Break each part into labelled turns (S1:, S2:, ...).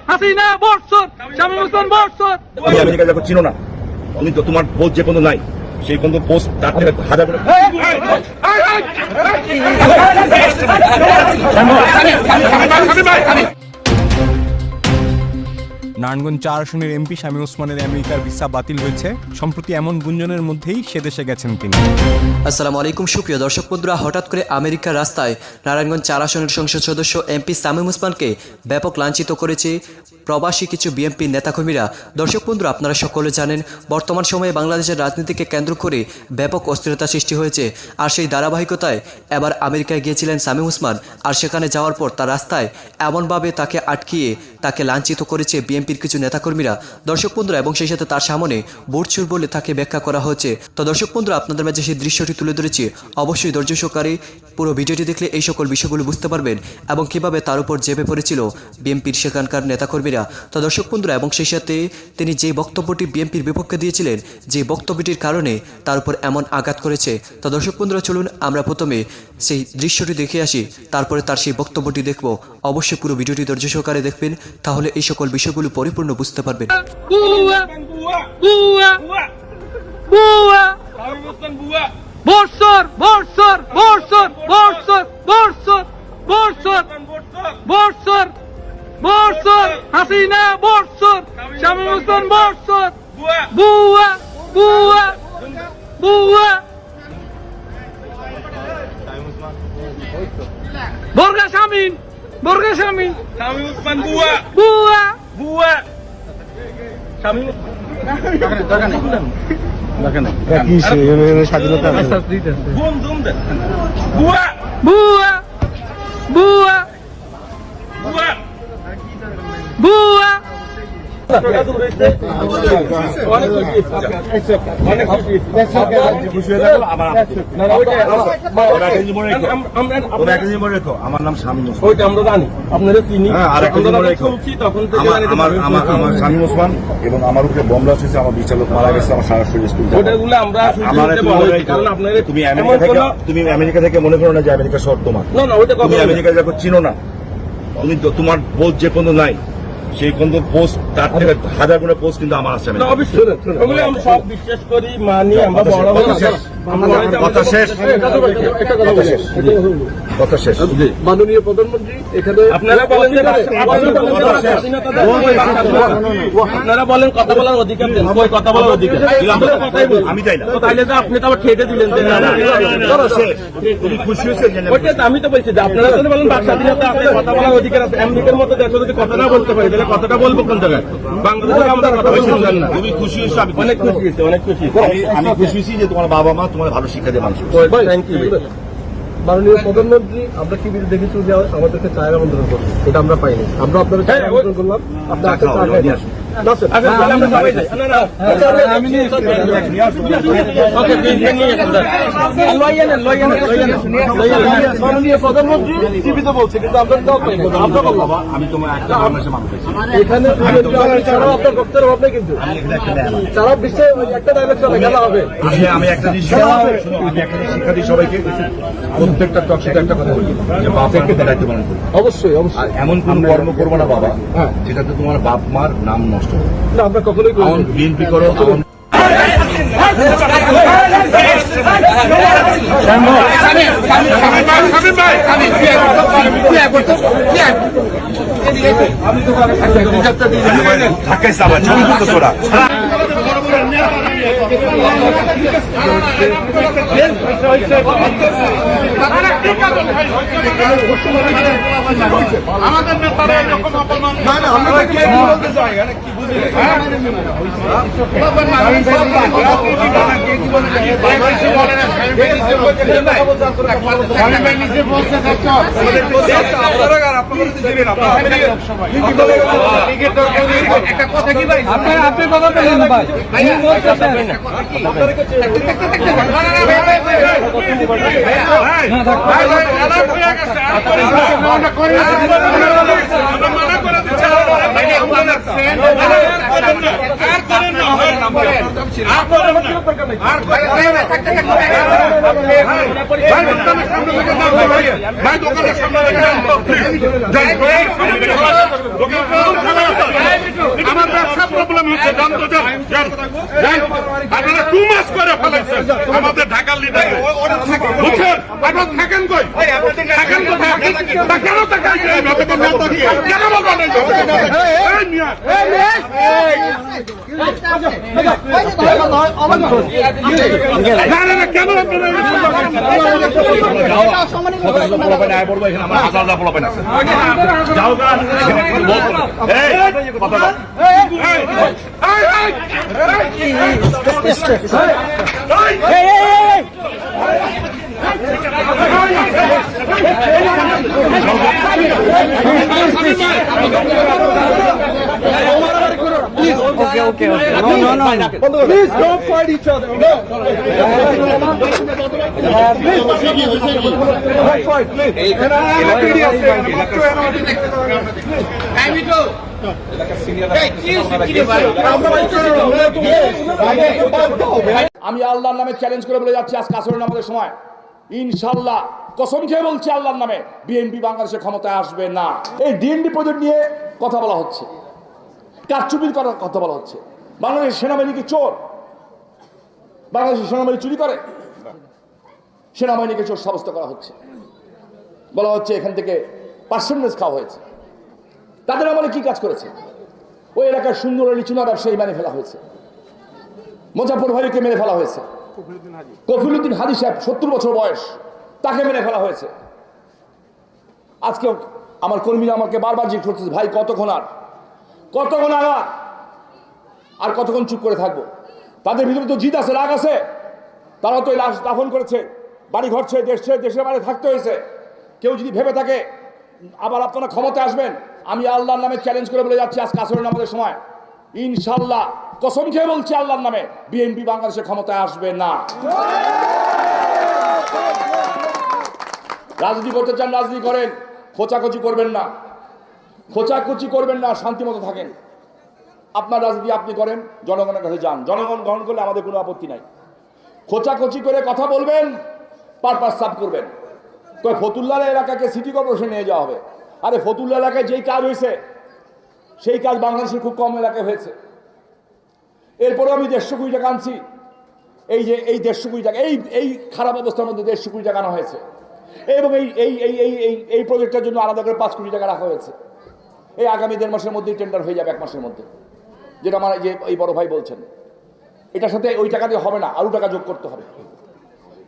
S1: হাসিনা বর্ষর, শামীম ওসমান বর্ষর।
S2: তুমি আমেরিকা যাবো চিনো না, তুমি তো তোমার পোস্ট যে কোনো নাই, সেই কোনো পোস্ট তার থেকে হাজার করে।
S3: নারায়ণগঞ্জ ৪ আসনের এমপি শামীম ওসমানের আমেরিকার ভিসা বাতিল হয়েছে। সম্প্রতি এমন গুঞ্জনের মধ্যেই সে দেশে গেছেন তিনি।
S4: আসসালামু আলাইকুম সুপ্রিয় দর্শক বন্ধুরা, হঠাৎ করে আমেরিকার রাস্তায় নারায়ণগঞ্জ ৪ আসনের সংসদ সদস্য এমপি শামীম ওসমানকে ব্যাপক লাঞ্ছিত করেছে প্রবাসী কিছু বিএনপি নেতাকর্মীরা। দর্শক বন্ধুরা, আপনারা সকলে জানেন বর্তমান সময়ে বাংলাদেশের রাজনীতিকে কেন্দ্র করে ব্যাপক অস্থিরতা সৃষ্টি হয়েছে। আর সেই ধারাবাহিকতায় এবার আমেরিকায় গিয়েছিলেন শামীম ওসমান। আর সেখানে যাওয়ার পর তার রাস্তায় এমনভাবে তাকে আটকিয়ে তাকে লাঞ্ছিত করেছে বিএনপির কিছু নেতাকর্মীরা। দর্শক বন্ধুরা, এবং সেই সাথে তার সামনে বুটচুর বলে তাকে ব্যাখ্যা করা হয়েছে। তো দর্শক বন্ধুরা, আপনাদের মাঝে সেই দৃশ্যটি তুলে ধরেছি। অবশ্যই ধৈর্য সহকারে পুরো ভিডিওটি দেখলে এই সকল বিষয়গুলো বুঝতে পারবেন এবং কিভাবে তার উপর চেপে পড়েছিল বিএনপির সেখানকার নেতাকর্মীরা। তো দর্শক বন্ধুরা, এবং সেই সাথে তিনি যে বক্তব্যটি বিএনপির বিপক্ষে দিয়েছিলেন, যে বক্তব্যটির কারণে তার উপর এমন আঘাত করেছে। তো দর্শক বন্ধুরা, চলুন আমরা প্রথমে সেই দৃশ্যটি দেখে আসি, তারপরে তার সেই বক্তব্যটি দেখব। অবশ্যই পুরো ভিডিওটি ধৈর্য সহকারে দেখবেন, তাহলে এই সকল বিষয়গুলো পরিপূর্ণ বুঝতে পারবেন।
S1: বর্ষর বর্ষর বর্ষর বর্ষর বর্ষর বর্ষর বর্ষর বর্ষর, হাসিনা বর্ষর, শামীম ওসমান বর্ষর। বুয়া বুয়া বুয়া বর্গা শামীম, বর্গা শামীম,
S2: শামীম ওসমান বুয়া
S1: বুয়া
S2: বুয়া শামীম স্বাধীনতা বুয়া
S1: বুয়া বুয়া
S2: বুয়া
S1: বুয়া
S2: আমার নাম শামীম ওসমান,
S5: ওইটা আমরা জানি, আপনারা চিনি।
S2: আমার শামীম ওসমান এবং আমার উপরে বোমা হয়েছে, আমার বিচারক মারা গেছে, আমার সারা শরীর স্কুল। তুমি আমেরিকা থেকে মনে করো না যে আমেরিকা শহর তোমার। তুমি আমেরিকা যাবো চিনো না, তুমি তোমার পোস্ট যে কোনো নাই, সেই কোন পোস্ট তার থেকে হাজার গুণে পোস্ট কিন্তু আমার আছে।
S5: আমি সব বিশ্বাস করি, মানি, আমরা বড়
S2: কথা শেষ, কথা শেষ।
S5: মাননীয় প্রধানমন্ত্রী এখানে আপনারা বলেন কথা বলার অধিকার দেন, কথা বলার অধিকার
S2: আমি চাই না।
S5: তাইলে তো আপনি তো আবার খেটে দিলেন।
S2: তুমি খুশি হয়েছে?
S5: আমি তো বলছি যে আপনারা যদি বলেন বাক স্বাধীনতা আছে, কথা বলার অধিকার আছে। আমেরিকার মতো দেশে যদি কথা না বলতে পারি, তাহলে কথাটা বলবো কোন জায়গায়? বাংলাদেশে আমরা কথা বলছি না।
S2: তুমি খুশি হয়েছো?
S5: অনেক খুশি হয়েছে, অনেক খুশি।
S2: আমি খুশি হয়েছি যে তোমার বাবা মা তোমার ভালো শিক্ষা দিয়ে মানুষ।
S5: Thank you. মাননীয় প্রধানমন্ত্রী, আমরা কি দেখেছি যে আমাদেরকে চায়ের আমন্ত্রণ করবো, এটা আমরা পাইনি। আমরা আপনাদের চায়ের আমন্ত্রণ করলাম, আপনার মাননীয় প্রধানমন্ত্রী জীবিত বলছে, কিন্তু আমরা আমরা বললাম
S2: আমি তোমার একটা মানুষ
S5: এখানে ছাড়াও আপনার বক্তব্য হবে, কিন্তু সারা বিশ্বে একটা ডায়লগ চলে গেল হবে।
S2: আমি একটা জিনিস শিক্ষা দিই সবাইকে, প্রত্যেকটা টকশোতে একটা কথা বলি যে বাপকে দায়িত্ব পালন করি।
S5: অবশ্যই অবশ্যই।
S2: এমন কোন কর্ম করবো না বাবা যেটাতে তোমার বাপ মার নাম নষ্ট হবে
S5: না, আমরা কখনোই
S2: বিএনপি করো। ঢাকায় যাবা ছবি তুলতে তোরা
S1: আমাদের নেতারা এরকম অপমান বলতে চাই কি বুঝি একটা কথা কি ভাই, আপনি কথা বলেন না ভাই। আমার ব্যবসা প্রবলেম হচ্ছে আপনারা 2 মাস করে ফেলাইছেন আমাদের ঢাকার লিডার বুঝছেন আপনারা থাকেন কই থাকেন কোথায় কেন থাকেন কেন বলবেন না না না কেন
S6: Okay. No. Please don't fight each other. No. Please. Don't fight, please. And I have a video saying,
S7: আমি আল্লাহর নামে চ্যালেঞ্জ করে বলে যাচ্ছি আজ কাসরের নামাজের সময় ইনশাআল্লাহ কসম খেয়ে বলছি আল্লাহর নামে বিএনপি বাংলাদেশের ক্ষমতায় আসবে না। এই ডিএনডি প্রজেক্ট নিয়ে কথা বলা হচ্ছে, কারচুপির করার কথা বলা হচ্ছে। বাংলাদেশের সেনাবাহিনী কি চোর? বাংলাদেশের সেনাবাহিনী চুরি করে? সেনাবাহিনীকে চোর সাব্যস্ত করা হচ্ছে, বলা হচ্ছে এখান থেকে পার্সেন্টেজ খাওয়া হয়েছে। তাদের আমলে কি কাজ করেছে? ওই এলাকার সুন্দর চুনা ব্যবসায়ী মেরে ফেলা হয়েছে, মুজাফর ভাইকে মেরে ফেলা হয়েছে, কফিলউদ্দিন হাদি সাহেব 70 বছর বয়স, তাকে মেরে ফেলা হয়েছে। আজকে আমার কর্মীরা আমাকে বারবার জিজ্ঞেস করতেছে, ভাই কতক্ষণ আর কতক্ষণ চুপ করে থাকবো? তাদের ভিতরে তো জিদ আছে, রাগ আছে। তারা তো এই লাশ দাফন করেছে, বাড়ি ঘর ছেড়ে দেশের বাইরে থাকতে হয়েছে। কেউ যদি ভেবে থাকে আবার আপনারা ক্ষমতায় আসবেন, আমি আল্লাহর নামে চ্যালেঞ্জ করে বলে যাচ্ছি আজ কাসরের নামাজের সময় ইনশাআল্লাহ কসম খেয়ে বলছি আল্লাহর নামে বিএনপি বাংলাদেশের ক্ষমতায় আসবে না। রাজনীতি করতে চান রাজনীতি করেন, খোঁচাখুচি করবেন না, শান্তি মতো থাকেন। আপনার রাজনীতি আপনি করেন, জনগণের কাছে যান, জনগণ গ্রহণ করলে আমাদের কোনো আপত্তি নাই। খোঁচাখুচি করে কথা বলবেন, পারপাস সাফ করবেন। তো ফতুল্লাহ এলাকাকে সিটি কর্পোরেশন নিয়ে যাওয়া হবে। আরে ফতুল্লাহ এলাকায় যেই কাজ হয়েছে সেই কাজ বাংলাদেশের খুব কম এলাকায় হয়েছে। এরপরে আমি 150 কোটি টাকা আনছি। এই যে এই 150 কোটি টাকা এই খারাপ অবস্থার মধ্যে 150 কোটি টাকা আনা হয়েছে এবং এই প্রজেক্টের জন্য আলাদা করে 5 কোটি টাকা রাখা হয়েছে। এই আগামী 1.5 মাসের মধ্যেই টেন্ডার হয়ে যাবে, 1 মাসের মধ্যে, যেটা আমার এই বড় ভাই বলছেন। এটার সাথে ওই টাকা দিয়ে হবে না, আরও টাকা যোগ করতে হবে।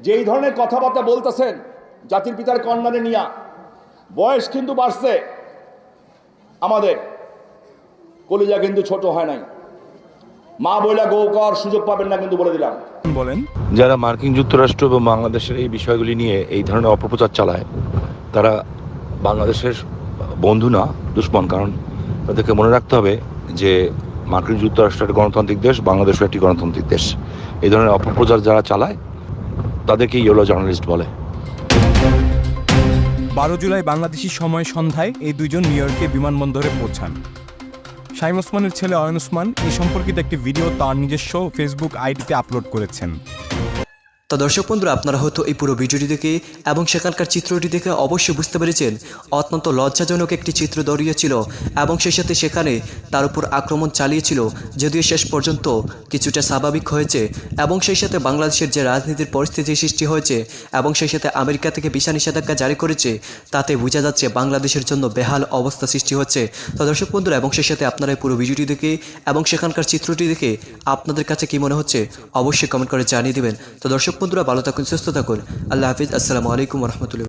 S7: যে এই ধরনের কথাবার্তা বলতেছেন জাতির পিতার কন্যারে নিয়া, বয়স কিন্তু বাড়ছে, আমাদের কলিজা কিন্তু ছোট হয় নাই। মা বইলা গৌ কর সুযোগ পাবেন না কিন্তু বলে দিলাম।
S3: বলেন,
S8: যারা মার্কিন যুক্তরাষ্ট্র এবং বাংলাদেশের এই বিষয়গুলি নিয়ে এই ধরনের অপপ্রচার চালায় তারা বাংলাদেশের বন্ধু না, দুশ্মন। কারণ তাদেরকে মনে রাখতে হবে যে মার্কিন যুক্তরাষ্ট্র একটি গণতান্ত্রিক দেশ, বাংলাদেশও একটি গণতান্ত্রিক দেশ। এই ধরনের অপপ্রচার যারা চালায় তাদেরকে ইয়েলো জার্নালিস্ট বলে।
S3: 12 জুলাই বাংলাদেশি সময় সন্ধ্যায় এই দুইজন নিউ ইয়র্কে বিমানবন্দরে পৌঁছান। শামীম ওসমানের ছেলে অয়ন ওসমান এই সম্পর্কিত একটি ভিডিও তার নিজস্ব ফেসবুক আইডিতে আপলোড করেছেন।
S4: তো দর্শক বন্ধুরা, আপনারা হয়তো এই পুরো ভিডিওটি দেখে এবং সেখানকার চিত্রটি দেখে অবশ্যই বুঝতে পেরেছেন অত্যন্ত লজ্জাজনক একটি চিত্র দাঁড়িয়েছিল এবং সেই সাথে সেখানে তার উপর আক্রমণ চালিয়েছিল, যদিও শেষ পর্যন্ত কিছুটা স্বাভাবিক হয়েছে এবং সেই সাথে বাংলাদেশের যে রাজনীতির পরিস্থিতি সৃষ্টি হয়েছে এবং সেই সাথে আমেরিকা থেকে ভিসা নিষেধাজ্ঞা জারি করেছে, তাতে বোঝা যাচ্ছে বাংলাদেশের জন্য বেহাল অবস্থা সৃষ্টি হচ্ছে। তো দর্শক বন্ধুরা, এবং সেই সাথে আপনারা এই পুরো ভিডিওটি দেখে এবং সেখানকার চিত্রটি দেখে আপনাদের কাছে কি মনে হচ্ছে অবশ্যই কমেন্ট করে জানিয়ে দেবেন। তো দর্শক বন্ধুরা, ভালো থাকুন, সুস্থ থাকুন। আল্লাহ হাফিজ। আসসালামু আলাইকুম ওয়া রাহমাতুল্লাহ।